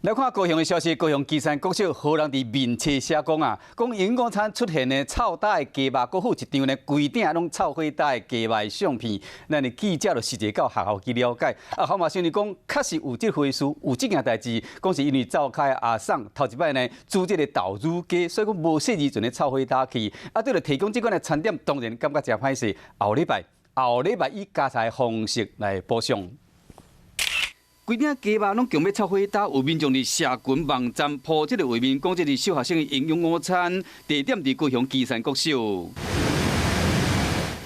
来看高雄的消息，高雄基山国小何人伫面册写讲啊，讲营养午餐出现的臭大的鸡肉，搁附一张呢规顶拢臭火大的鸡肉的相片。咱的记者就实地到学校去了解，后嘛先是讲，确实有这回事，有这件代志，讲是因为召开阿送头一摆呢煮这个豆乳鸡，所以讲无细时阵的臭火大去，对了提供这款的餐点，当然感觉真歹势。后礼拜以加菜方式来补偿。 规顶鸡肉拢强要炒火打，有民众伫社群网站铺这个画面，讲这是小学生的营养午餐，地点伫高雄基山国小。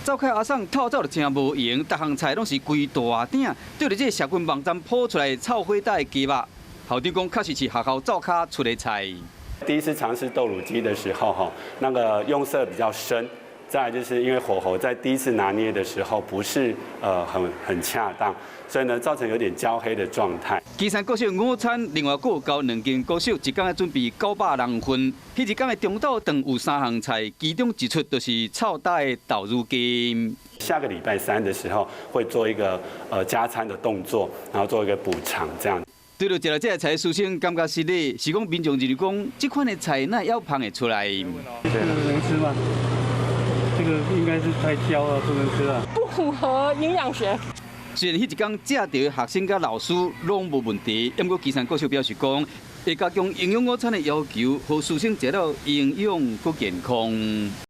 召开阿送透早就真无闲，逐项菜拢是规大鼎，对着这个社群网站铺出来炒火打的鸡肉，校长讲确实是学校灶卡出的菜。第一次尝试豆乳鸡的时候，那个用色比较深。 再来就是因为火候在第一次拿捏的时候不是很恰当，所以呢造成有点焦黑的状态。基山国小午餐另外还有交2间国小，一天要准备900人份。迄一天的中昼顿有3项菜，其中一出就是炒大的豆乳鸡。下个礼拜3的时候会做一个加餐的动作，然后做一个补偿这样。 对了，食了这个菜，苏生感觉失礼，是讲民众就是讲，这款的菜哪会烹得出来？这个能吃吗？ 这个应该是太焦了，不能吃啊！不符合营养学。虽然迄一天食到的学生甲老师拢无问题，不过基山国小表示讲，会加强营养午餐的要求，让师生食到营养佮健康。